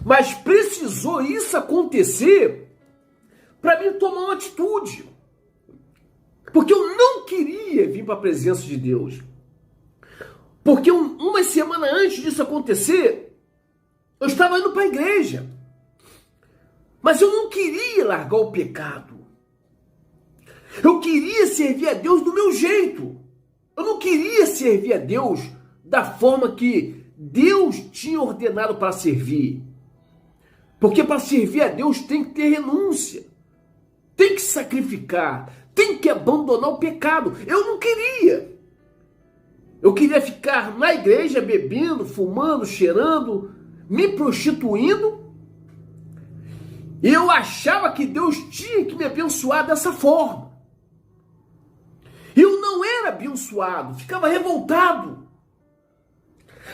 Mas precisou isso acontecer para mim tomar uma atitude. Porque eu não queria vir para a presença de Deus. Porque uma semana antes disso acontecer, eu estava indo para a igreja. Mas eu não queria largar o pecado. Eu queria servir a Deus do meu jeito. Eu não queria servir a Deus da forma que Deus tinha ordenado para servir. Porque para servir a Deus tem que ter renúncia. Tem que sacrificar. Tem que abandonar o pecado. Eu não queria. Eu queria ficar na igreja bebendo, fumando, cheirando, me prostituindo. E eu achava que Deus tinha que me abençoar dessa forma. Eu não era abençoado, ficava revoltado.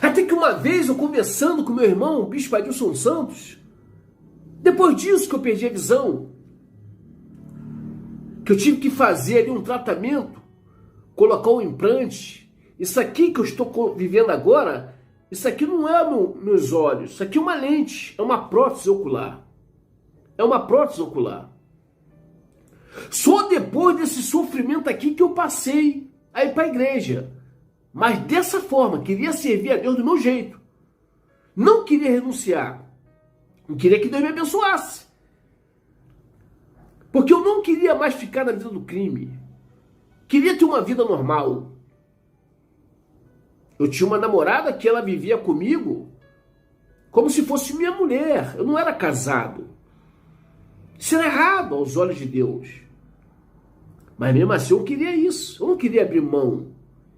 Até que uma vez eu conversando com meu irmão, o bispo Adilson Santos, depois disso que eu perdi a visão, que eu tive que fazer ali um tratamento, colocar um implante. Isso aqui que eu estou vivendo agora, isso aqui não é meus olhos, isso aqui é uma lente, é uma prótese ocular. É uma prótese ocular. Só depois desse sofrimento aqui que eu passei a ir para a igreja. Mas dessa forma, queria servir a Deus do meu jeito. Não queria renunciar. Não queria que Deus me abençoasse. Porque eu não queria mais ficar na vida do crime. Queria ter uma vida normal. Eu tinha uma namorada que ela vivia comigo como se fosse minha mulher. Eu não era casado. Isso era errado aos olhos de Deus. Mas mesmo assim eu queria isso. Eu não queria abrir mão.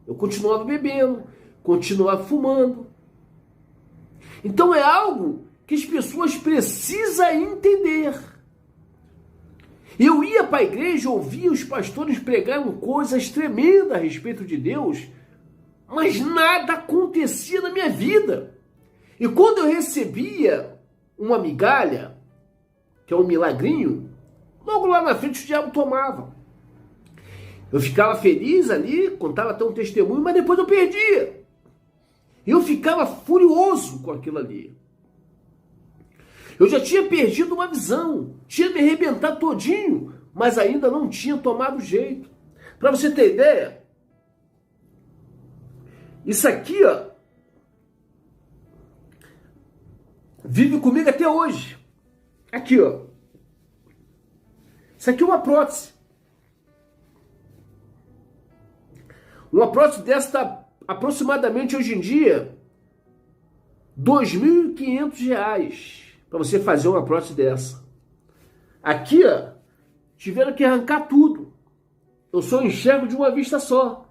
Eu continuava bebendo, continuava fumando. Então é algo que as pessoas precisam entender. Eu ia para a igreja, ouvia os pastores pregarem coisas tremendas a respeito de Deus, mas nada acontecia na minha vida. E quando eu recebia uma migalha, que é um milagrinho, logo lá na frente o diabo tomava. Eu ficava feliz ali, contava até um testemunho, mas depois eu perdia. Eu ficava furioso com aquilo ali. Eu já tinha perdido uma visão, tinha me arrebentado todinho, mas ainda não tinha tomado jeito. Para você ter ideia, isso aqui, ó, vive comigo até hoje. Aqui, ó. Isso aqui é uma prótese. Uma prótese desta, aproximadamente hoje em dia, R$ 2.500 para você fazer uma prótese dessa. Aqui, ó, tiveram que arrancar tudo. Eu só enxergo de uma vista só.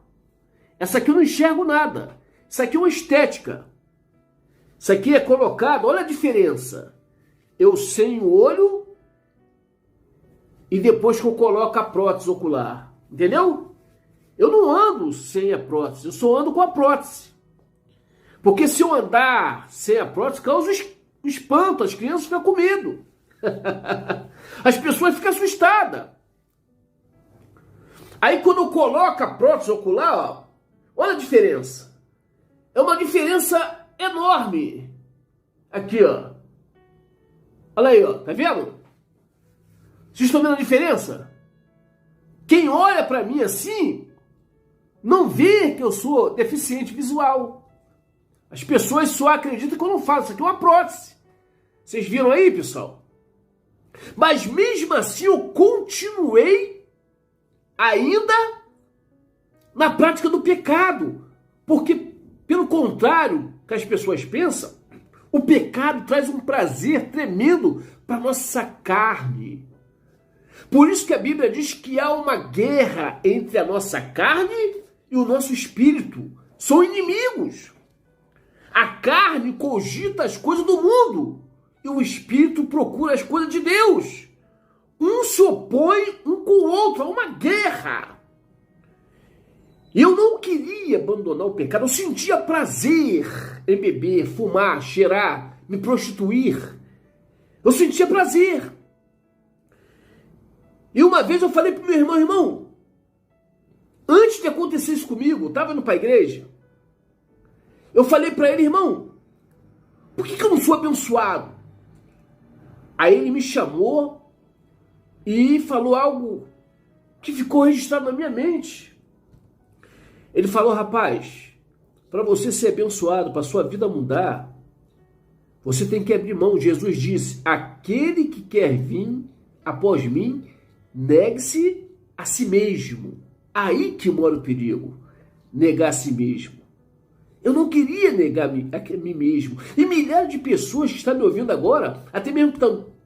Essa aqui eu não enxergo nada. Isso aqui é uma estética. Isso aqui é colocado, olha a diferença. Eu sem o olho e depois que eu coloco a prótese ocular. Entendeu? Eu não ando sem a prótese, eu só ando com a prótese. Porque se eu andar sem a prótese, causa espanto, as crianças ficam com medo. As pessoas ficam assustadas. Aí quando eu coloco a prótese ocular, ó, olha a diferença. É uma diferença enorme. Aqui, ó. Olha aí, ó. Tá vendo? Vocês estão vendo a diferença? Quem olha pra mim assim, não vê que eu sou deficiente visual. As pessoas só acreditam que eu não faço. Isso aqui é uma prótese. Vocês viram aí, pessoal? Mas mesmo assim eu continuei ainda na prática do pecado. Porque, pelo contrário que as pessoas pensam, o pecado traz um prazer tremendo para nossa carne. Por isso que a Bíblia diz que há uma guerra entre a nossa carne e o nosso espírito. São inimigos. A carne cogita as coisas do mundo e o espírito procura as coisas de Deus. Um se opõe um com o outro, há uma guerra. Eu não queria abandonar o pecado, eu sentia prazer em beber, fumar, cheirar, me prostituir. Eu sentia prazer. E uma vez eu falei para o meu irmão, antes de acontecer isso comigo, eu estava indo para a igreja, eu falei para ele, irmão, por que eu não sou abençoado? Aí ele me chamou e falou algo que ficou registrado na minha mente. Ele falou: rapaz, para você ser abençoado, para sua vida mudar, você tem que abrir mão. Jesus disse: aquele que quer vir após mim, negue-se a si mesmo. Aí que mora o perigo, negar a si mesmo. Eu não queria negar a mim mesmo. E milhares de pessoas que estão me ouvindo agora, até mesmo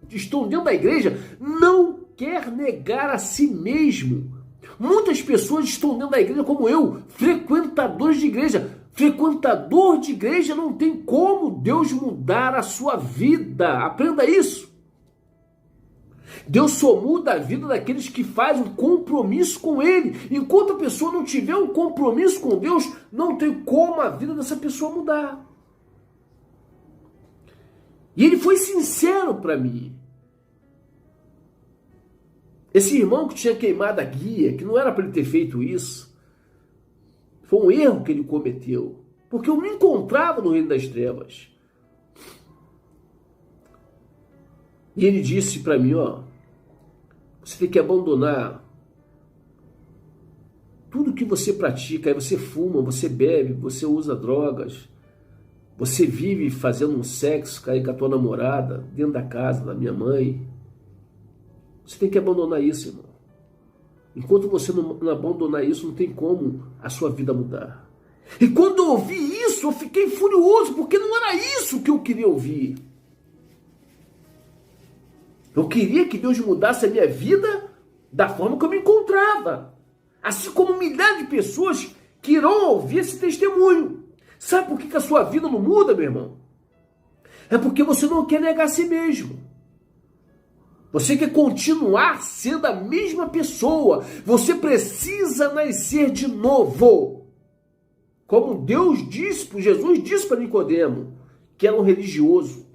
que estão dentro da igreja, não quer negar a si mesmo. Muitas pessoas estão dentro da igreja como eu, frequentadores de igreja. Frequentador de igreja não tem como Deus mudar a sua vida. Aprenda isso. Deus só muda a vida daqueles que fazem um compromisso com Ele. Enquanto a pessoa não tiver um compromisso com Deus, não tem como a vida dessa pessoa mudar. E ele foi sincero para mim. Esse irmão que tinha queimado a guia, que não era para ele ter feito isso, foi um erro que ele cometeu. Porque eu me encontrava no reino das trevas. E ele disse para mim: ó, você tem que abandonar tudo que você pratica. Aí você fuma, você bebe, você usa drogas, você vive fazendo um sexo aí com a tua namorada, dentro da casa da minha mãe. Você tem que abandonar isso, irmão. Enquanto você não abandonar isso, não tem como a sua vida mudar. E quando eu ouvi isso, eu fiquei furioso, porque não era isso que eu queria ouvir. Eu queria que Deus mudasse a minha vida da forma que eu me encontrava. Assim como milhares de pessoas que irão ouvir esse testemunho. Sabe por que a sua vida não muda, meu irmão? É porque você não quer negar a si mesmo. Você quer continuar sendo a mesma pessoa. Você precisa nascer de novo. Como Jesus disse para Nicodemo, que era um religioso,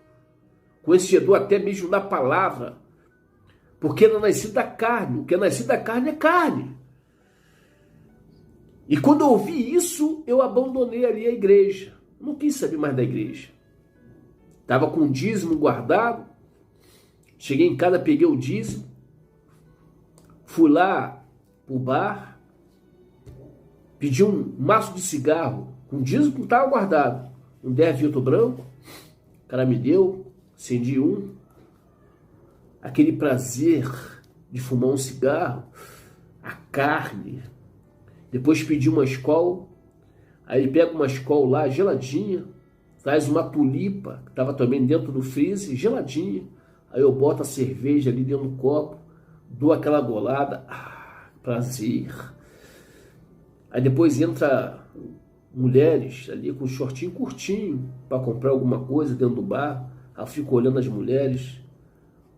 conhecedor até mesmo da palavra, porque era nascido da carne. O que é nascido da carne é carne. E quando eu ouvi isso, eu abandonei ali a igreja. Não quis saber mais da igreja. Estava com o dízimo guardado. Cheguei em casa, peguei o dízimo. Fui lá pro bar. Pedi um maço de cigarro. Com o dízimo que estava guardado. Um 10 filtro branco. O cara me deu. Acendi um. Aquele prazer de fumar um cigarro. A carne. Depois pedi uma Skol. Aí ele pega uma Skol lá, geladinha. Traz uma tulipa, que estava também dentro do freezer, geladinha. Aí eu boto a cerveja ali dentro do copo. Dou aquela golada. Prazer. Aí depois entra mulheres ali com um shortinho curtinho para comprar alguma coisa dentro do bar. Aí eu fico olhando as mulheres,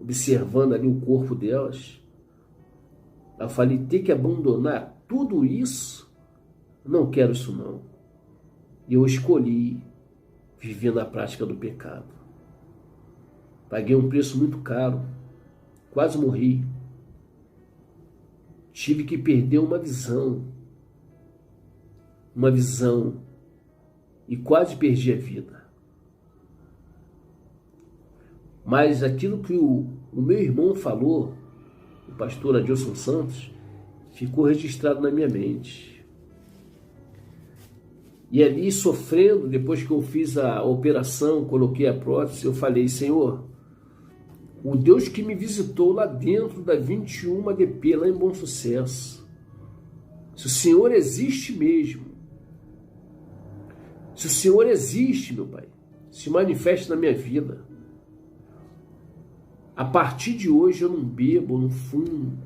observando ali o corpo delas. Aí eu falei: ter que abandonar tudo isso? Não quero isso não. E eu escolhi viver na prática do pecado. Paguei um preço muito caro. Quase morri. Tive que perder uma visão. E quase perdi a vida. Mas aquilo que o meu irmão falou, o pastor Adilson Santos, ficou registrado na minha mente. E ali, sofrendo, depois que eu fiz a operação, coloquei a prótese, eu falei: Senhor, o Deus que me visitou lá dentro da 21 ADP, lá em Bom Sucesso, se o Senhor existe mesmo, se o Senhor existe, meu Pai, se manifeste na minha vida. A partir de hoje eu não bebo, eu não fumo,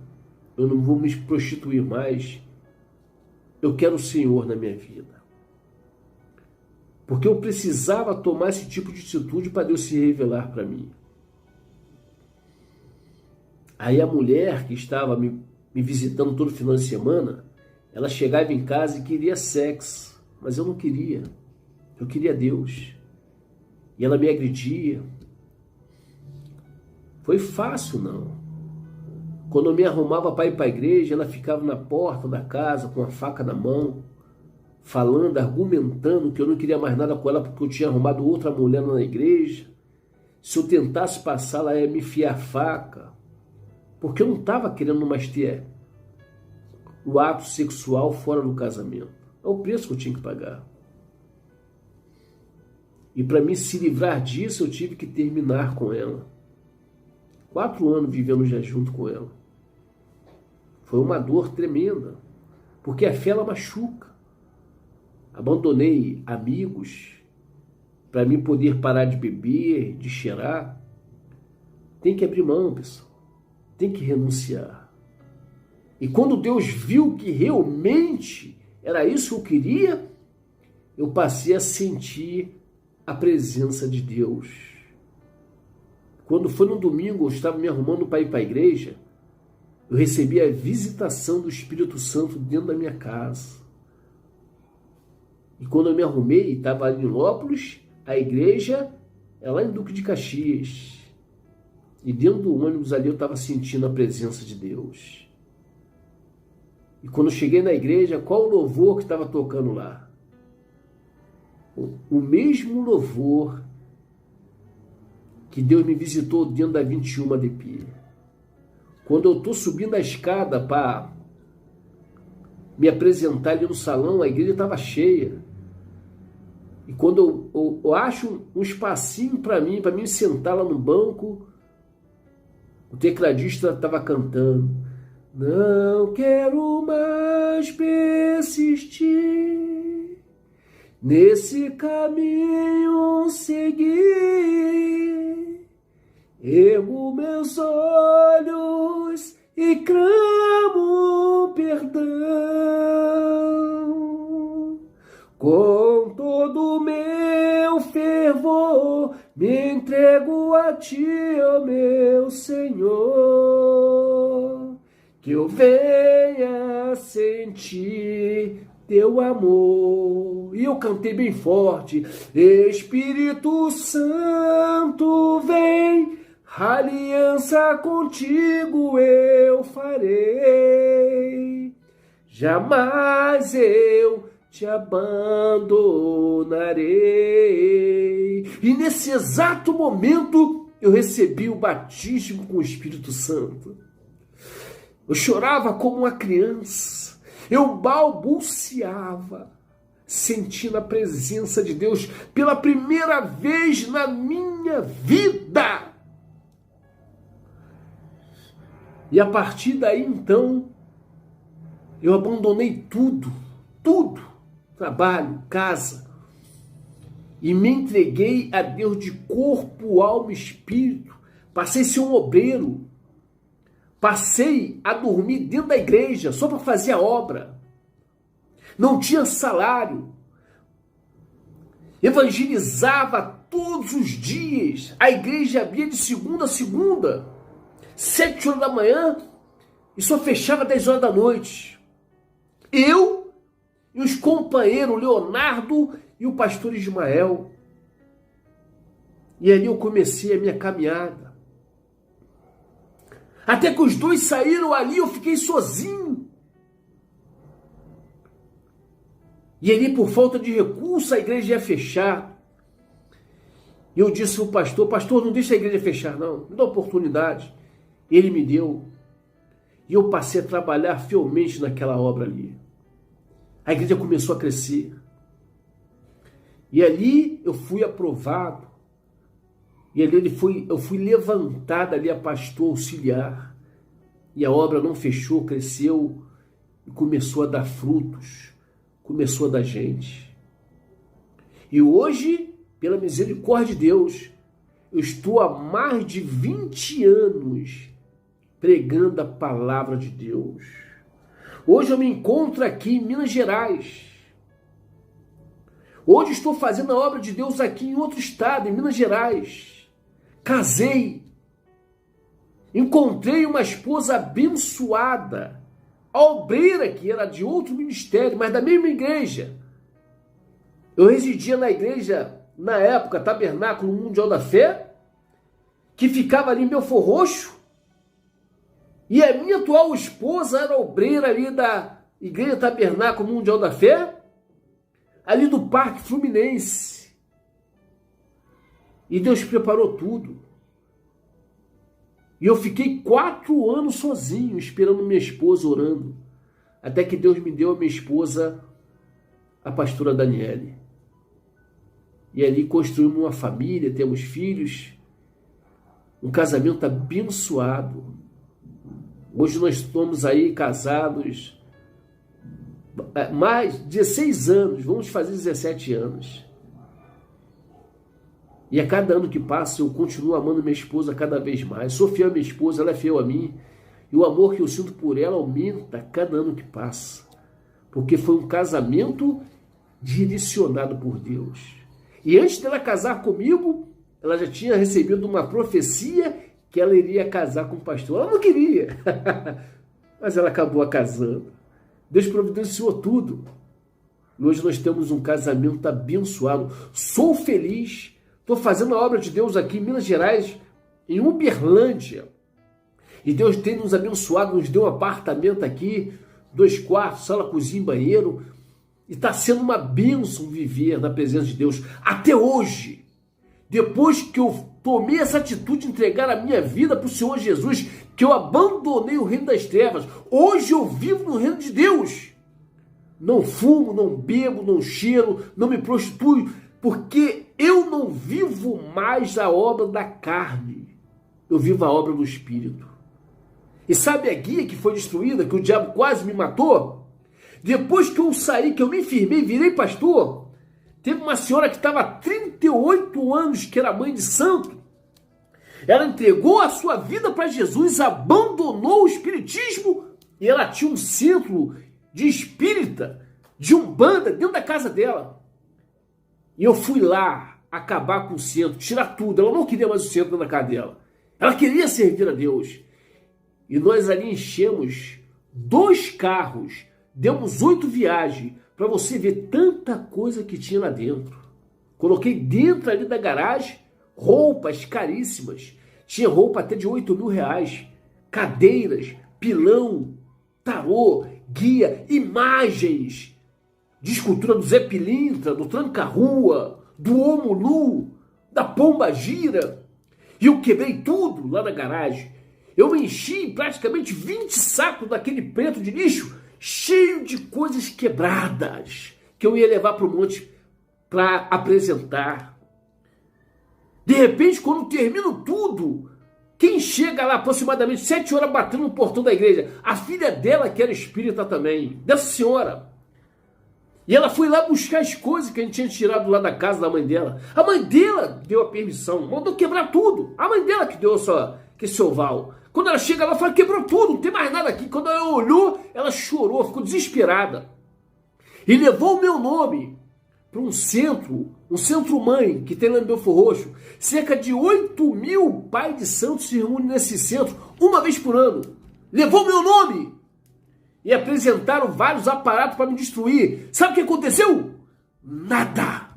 eu não vou me prostituir mais. Eu quero o Senhor na minha vida. Porque eu precisava tomar esse tipo de atitude para Deus se revelar para mim. Aí a mulher que estava me visitando todo final de semana, ela chegava em casa e queria sexo, mas eu não queria. Eu queria Deus. E ela me agredia. Foi fácil, não. Quando eu me arrumava para ir para a igreja, ela ficava na porta da casa com a faca na mão, falando, argumentando que eu não queria mais nada com ela porque eu tinha arrumado outra mulher na igreja. se eu tentasse passar, ela ia me enfiar a faca, porque eu não estava querendo mais ter o ato sexual fora do casamento. É o preço que eu tinha que pagar. E para mim se livrar disso, eu tive que terminar com ela. 4 anos vivendo já junto com ela. Foi uma dor tremenda, porque a fé ela machuca. Abandonei amigos para mim poder parar de beber, de cheirar. Tem que abrir mão, pessoal. Tem que renunciar. E quando Deus viu que realmente era isso que eu queria, eu passei a sentir a presença de Deus. Quando foi no domingo, eu estava me arrumando para ir para a igreja, eu recebi a visitação do Espírito Santo dentro da minha casa. E quando eu me arrumei, estava ali em Lópolis, a igreja é lá em Duque de Caxias. E dentro do ônibus ali eu estava sentindo a presença de Deus. E quando eu cheguei na igreja, qual o louvor que estava tocando lá? O mesmo louvor que Deus me visitou dentro da 21 ADP. Quando eu estou subindo a escada para me apresentar ali no salão, a igreja estava cheia. E quando eu acho um espacinho para mim sentar lá no banco, o tecladista estava cantando: não quero mais persistir nesse caminho seguir. Ergo meus olhos e clamo perdão. Com todo o meu fervor me entrego a ti, ó meu Senhor, que eu venha sentir teu amor. E eu cantei bem forte: Espírito Santo, vem, aliança contigo eu farei, jamais eu te abandonarei. E nesse exato momento eu recebi o batismo com o Espírito Santo. Eu chorava como uma criança, eu balbuciava, sentindo a presença de Deus pela primeira vez na minha vida. E a partir daí, então, eu abandonei tudo, trabalho, casa, e me entreguei a Deus de corpo, alma e espírito. Passei a ser um obreiro, passei a dormir dentro da igreja só para fazer a obra. Não tinha salário. Evangelizava todos os dias. A igreja abria de segunda a segunda, 7 horas da manhã, e só fechava 10 horas da noite. Eu e os companheiros Leonardo e o pastor Ismael. E ali eu comecei a minha caminhada. Até que os dois saíram ali, eu fiquei sozinho. E ali, por falta de recurso, a igreja ia fechar. E eu disse ao pastor: pastor, não deixa a igreja fechar não, me dá oportunidade. Ele me deu. E eu passei a trabalhar fielmente naquela obra ali. A igreja começou a crescer. E ali eu fui aprovado. E ali eu fui levantado ali a pastor auxiliar. E a obra não fechou, cresceu e começou a dar frutos. Começou a dar gente. E hoje, pela misericórdia de Deus, eu estou há mais de 20 anos pregando a palavra de Deus. Hoje eu me encontro aqui em Minas Gerais. Hoje estou fazendo a obra de Deus aqui em outro estado, em Minas Gerais. Casei. Encontrei uma esposa abençoada, a obreira que era de outro ministério, mas da mesma igreja. Eu residia na igreja, na época, Tabernáculo Mundial da Fé, que ficava ali em Belfor Roxo. E a minha atual esposa era obreira ali da Igreja Tabernáculo Mundial da Fé, ali do Parque Fluminense. E Deus preparou tudo. E eu fiquei 4 anos sozinho, esperando minha esposa, orando. Até que Deus me deu a minha esposa, a pastora Daniele. E ali construímos uma família, temos filhos. Um casamento abençoado. Hoje nós estamos aí casados mais de 16 anos, vamos fazer 17 anos. E a cada ano que passa eu continuo amando minha esposa cada vez mais. Sou fiel à minha esposa, ela é fiel a mim. E o amor que eu sinto por ela aumenta a cada ano que passa. Porque foi um casamento direcionado por Deus. E antes dela casar comigo, ela já tinha recebido uma profecia que ela iria casar com o pastor. Ela não queria, mas ela acabou casando. Deus providenciou tudo. E hoje nós temos um casamento abençoado. Sou feliz. Estou fazendo a obra de Deus aqui em Minas Gerais, em Uberlândia. E Deus tem nos abençoado, nos deu um apartamento aqui, 2 quartos, sala, cozinha e banheiro. E está sendo uma bênção viver na presença de Deus. Até hoje, depois que eu tomei essa atitude de entregar a minha vida para o Senhor Jesus, que eu abandonei o reino das trevas, hoje eu vivo no reino de Deus. Não fumo, não bebo, não cheiro, não me prostituo, porque eu não vivo mais a obra da carne, eu vivo a obra do Espírito. E sabe a guia que foi destruída, que o diabo quase me matou? Depois que eu saí, que eu me firmei, virei pastor, teve uma senhora que estava há 38 anos, que era mãe de santo. Ela entregou a sua vida para Jesus, abandonou o espiritismo e ela tinha um centro de espírita, de umbanda, dentro da casa dela. E eu fui lá acabar com o centro, tirar tudo. Ela não queria mais o centro na casa dela. Ela queria servir a Deus. E nós ali enchemos 2 carros, demos 8 viagens, para você ver tanta coisa que tinha lá dentro. Coloquei dentro ali da garagem roupas caríssimas. Tinha roupa até de 8 mil reais. Cadeiras, pilão, tarô, guia, imagens de escultura do Zé Pilintra, do Tranca-Rua, do Homo Nu, da Pomba Gira. E eu quebrei tudo lá na garagem. Eu enchi praticamente 20 sacos daquele preto de lixo, cheio de coisas quebradas, que eu ia levar para o monte para apresentar. De repente, quando termino tudo, quem chega lá aproximadamente 7 horas batendo no portão da igreja? A filha dela, que era espírita também, dessa senhora. E ela foi lá buscar as coisas que a gente tinha tirado lá da casa da mãe dela. A mãe dela deu a permissão, mandou quebrar tudo. A mãe dela que deu esse oval. Quando ela chega lá, fala, quebrou tudo, não tem mais nada aqui. Quando ela olhou, ela chorou, ficou desesperada. E levou o meu nome para um centro-mãe, que tem lá em Belfor Roxo. Cerca de 8 mil pais de santos se reúnem nesse centro, uma vez por ano. Levou meu nome. E apresentaram vários aparatos para me destruir. Sabe o que aconteceu? Nada.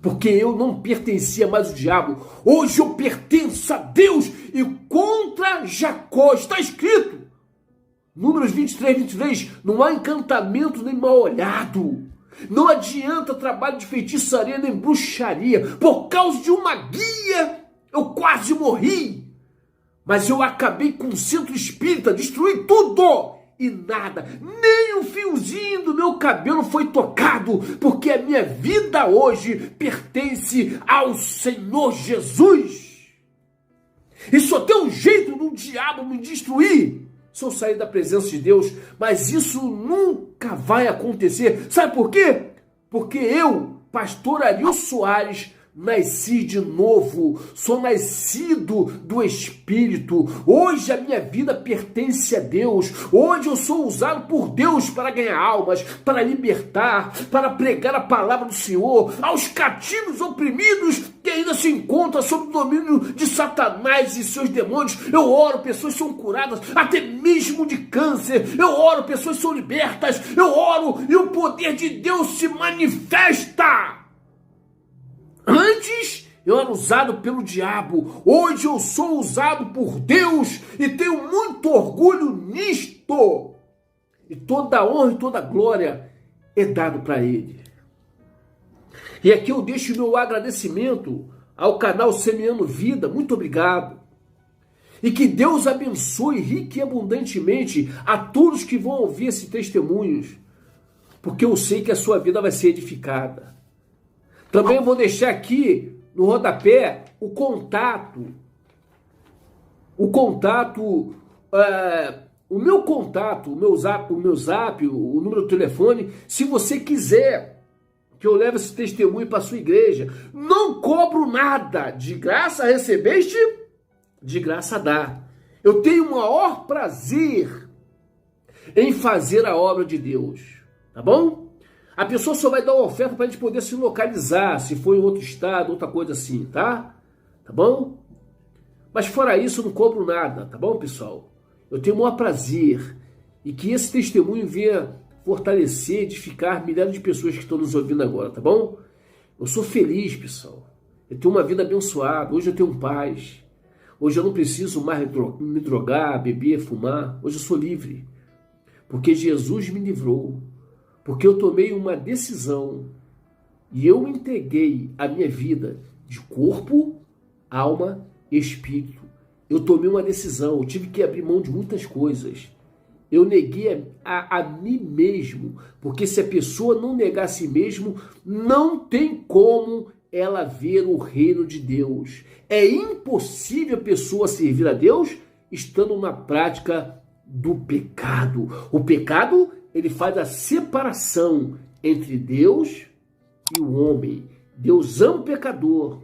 Porque eu não pertencia mais ao diabo. Hoje eu pertenço a Deus. E contra Jacó está escrito. Números 23, 23. Não há encantamento nem mal olhado. Não adianta trabalho de feitiçaria nem bruxaria. Por causa de uma guia, eu quase morri. Mas eu acabei com o centro espírita, destruí tudo. E nada, nem um fiozinho do meu cabelo foi tocado, porque a minha vida hoje pertence ao Senhor Jesus. E só tem um jeito do diabo me destruir, se eu sair da presença de Deus, mas isso nunca vai acontecer. Sabe por quê? Porque eu, pastor Ariel Soares, nasci de novo, sou nascido do Espírito. Hoje a minha vida pertence a Deus. Hoje eu sou usado por Deus para ganhar almas, para libertar, para pregar a palavra do Senhor aos cativos oprimidos que ainda se encontram sob o domínio de Satanás e seus demônios. Eu oro, pessoas são curadas, até mesmo de câncer. Eu oro, pessoas são libertas. Eu oro e o poder de Deus se manifesta. Antes eu era usado pelo diabo, hoje eu sou usado por Deus e tenho muito orgulho nisto. E toda a honra e toda a glória é dado para Ele. E aqui eu deixo meu agradecimento ao canal Semeando Vida, muito obrigado. E que Deus abençoe rica e abundantemente a todos que vão ouvir esses testemunhos, porque eu sei que a sua vida vai ser edificada. Também vou deixar aqui no rodapé o contato, o meu contato, o meu zap, o número do telefone, se você quiser que eu leve esse testemunho para sua igreja. Não cobro nada. De graça recebeste, de graça dá. Eu tenho o maior prazer em fazer a obra de Deus. Tá bom? A pessoa só vai dar uma oferta para a gente poder se localizar, se for em outro estado, outra coisa assim, tá? Tá bom? Mas fora isso, eu não cobro nada, tá bom, pessoal? Eu tenho o maior prazer e que esse testemunho venha fortalecer, edificar milhares de pessoas que estão nos ouvindo agora, tá bom? Eu sou feliz, pessoal. Eu tenho uma vida abençoada. Hoje eu tenho paz. Hoje eu não preciso mais me drogar, beber, fumar. Hoje eu sou livre. Porque Jesus me livrou. Porque eu tomei uma decisão e eu entreguei a minha vida de corpo, alma e espírito. Eu tomei uma decisão. Eu tive que abrir mão de muitas coisas. Eu neguei a mim mesmo, porque se a pessoa não negar a si mesmo, não tem como ela ver o reino de Deus. É impossível a pessoa servir a Deus estando na prática do pecado. O pecado, ele faz a separação entre Deus e o homem. Deus ama o pecador,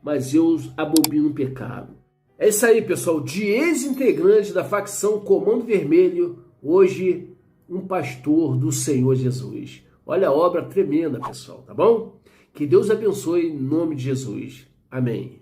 mas Deus abomina o pecado. É isso aí, pessoal. De ex-integrante da facção Comando Vermelho, hoje um pastor do Senhor Jesus. Olha a obra tremenda, pessoal, tá bom? Que Deus abençoe em nome de Jesus. Amém.